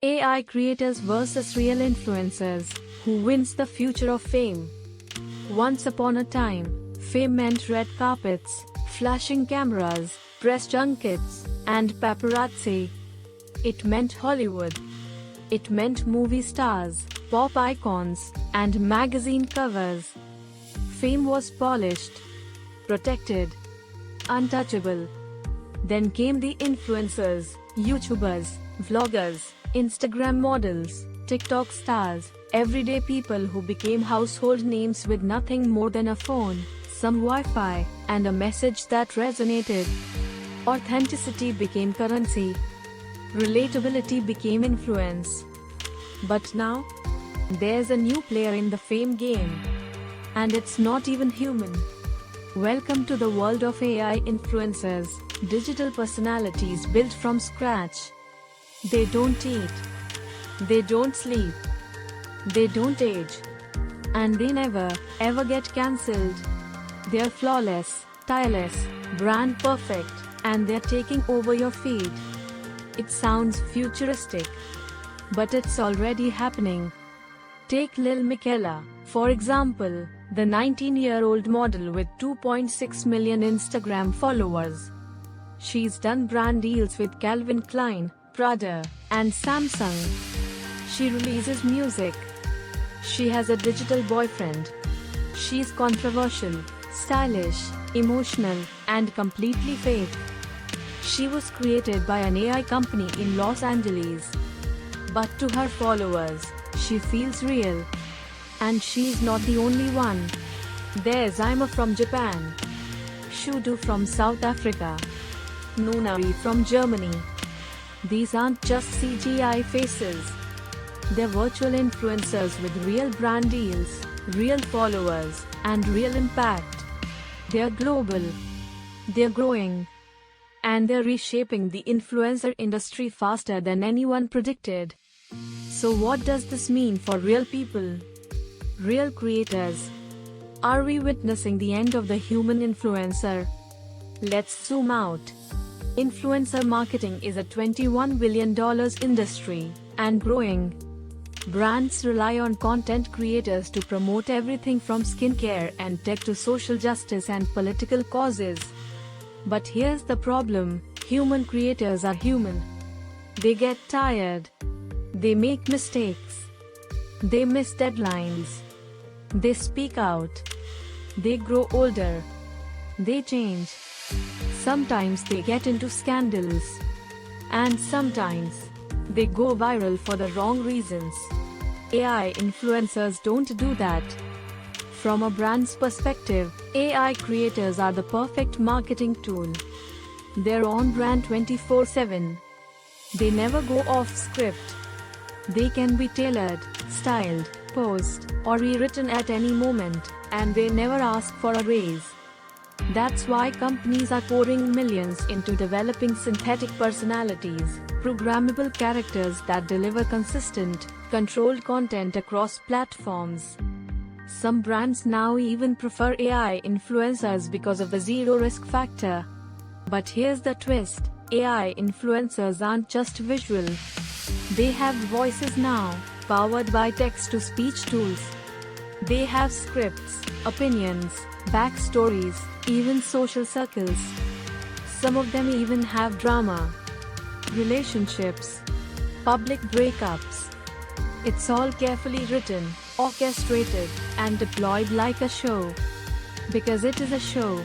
AI creators versus real influencers. Who wins the future of fame? Once upon a time, fame meant red carpets, flashing cameras, press junkets, and paparazzi. It meant Hollywood. It meant movie stars, pop icons, and magazine covers. Fame was polished, protected, untouchable. Then came the influencers, YouTubers, vloggers, Instagram models, TikTok stars, everyday people who became household names with nothing more than a phone, some Wi-Fi, and a message that resonated. Authenticity became currency. Relatability became influence. But now, there's a new player in the fame game. And it's not even human. Welcome to the world of AI influencers, digital personalities built from scratch. They don't eat. They don't sleep. They don't age. And they never, ever get cancelled. They're flawless, tireless, brand perfect, and they're taking over your feed. It sounds futuristic. But it's already happening. Take Lil Miquela, for example, the 19-year-old model with 2.6 million Instagram followers. She's done brand deals with Calvin Klein, Prada, and Samsung. She releases music. She has a digital boyfriend. She's controversial, stylish, emotional, and completely fake. She was created by an AI company in Los Angeles. But to her followers, she feels real. And she's not the only one. There's Ima from Japan, Shudu from South Africa, Nunari from Germany. These aren't just CGI faces. They're virtual influencers with real brand deals, real followers, and real impact. They're global. They're growing. And they're reshaping the influencer industry faster than anyone predicted. So what does this mean for real people? Real creators? Are we witnessing the end of the human influencer? Let's zoom out. Influencer marketing is a $21 billion industry, and growing. Brands rely on content creators to promote everything from skincare and tech to social justice and political causes. But here's the problem: human creators are human. They get tired. They make mistakes. They miss deadlines. They speak out. They grow older. They change. Sometimes they get into scandals. And sometimes they go viral for the wrong reasons. AI influencers don't do that. From a brand's perspective, AI creators are the perfect marketing tool. They're on brand 24/7. They never go off script. They can be tailored, styled, posed, or rewritten at any moment, and they never ask for a raise. That's why companies are pouring millions into developing synthetic personalities, programmable characters that deliver consistent, controlled content across platforms. Some brands now even prefer AI influencers because of the zero-risk factor. But here's the twist: AI influencers aren't just visual. They have voices now, powered by text-to-speech tools. They have scripts, opinions, backstories, even social circles. Some of them even have drama, relationships, public breakups. It's all carefully written, orchestrated, and deployed like a show. Because it is a show.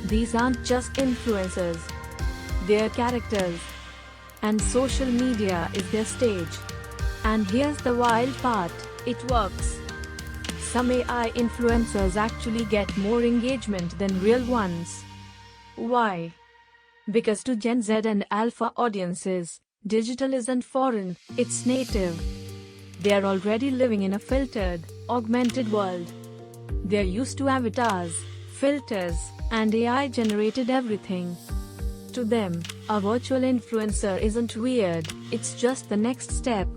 These aren't just influencers. They're characters. And social media is their stage. And here's the wild part: it works. Some AI influencers actually get more engagement than real ones. Why? Because to Gen Z and Alpha audiences, digital isn't foreign, it's native. They're already living in a filtered, augmented world. They're used to avatars, filters, and AI-generated everything. To them, a virtual influencer isn't weird, it's just the next step.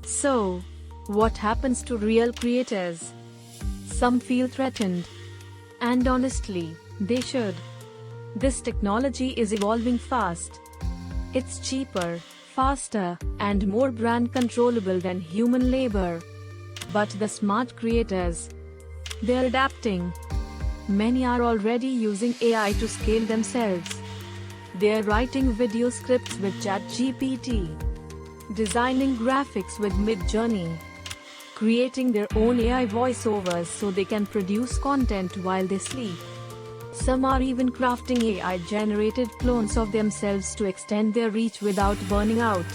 So, what happens to real creators? Some feel threatened. And honestly, they should. This technology is evolving fast. It's cheaper, faster, and more brand controllable than human labor. But the smart creators, they're adapting. Many are already using AI to scale themselves. They're writing video scripts with ChatGPT, designing graphics with Midjourney, creating their own AI voiceovers so they can produce content while they sleep. Some are even crafting AI-generated clones of themselves to extend their reach without burning out.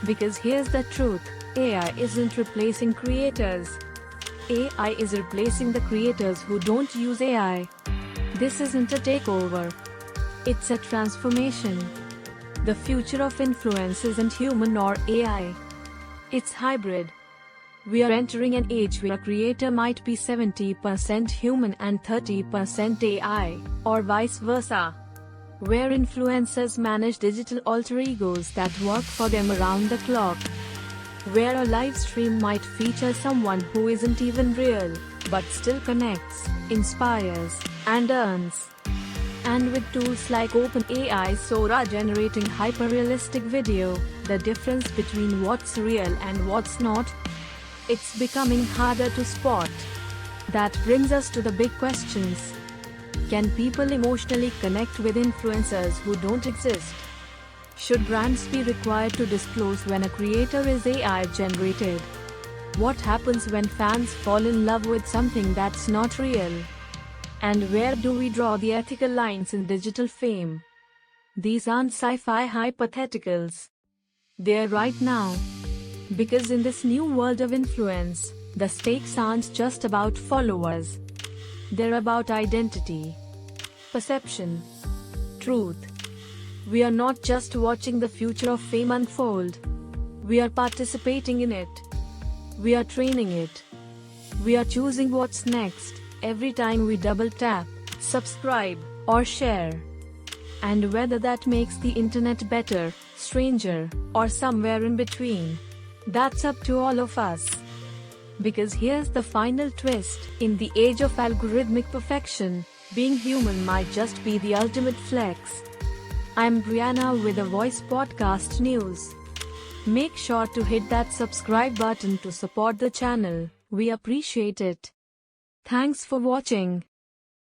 Because here's the truth, AI isn't replacing creators. AI is replacing the creators who don't use AI. This isn't a takeover. It's a transformation. The future of influence isn't human or AI. It's hybrid. We are entering an age where a creator might be 70% human and 30% AI, or vice versa. Where influencers manage digital alter egos that work for them around the clock. Where a live stream might feature someone who isn't even real, but still connects, inspires, and earns. And with tools like OpenAI Sora generating hyper-realistic video, the difference between what's real and what's not, it's becoming harder to spot. That brings us to the big questions. Can people emotionally connect with influencers who don't exist? Should brands be required to disclose when a creator is AI generated? What happens when fans fall in love with something that's not real? And where do we draw the ethical lines in digital fame? These aren't sci-fi hypotheticals. They're right now. Because in this new world of influence, the stakes aren't just about followers. They're about identity, perception, truth. We are not just watching the future of fame unfold. We are participating in it. We are training it. We are choosing what's next every time we double tap, subscribe, or share. And whether that makes the internet better, stranger, or somewhere in between, that's up to all of us. Because here's the final twist, in the age of algorithmic perfection, being human might just be the ultimate flex. I'm Brianna with The Voice Podcast News. Make sure to hit that subscribe button to support the channel. We appreciate it. Thanks for watching.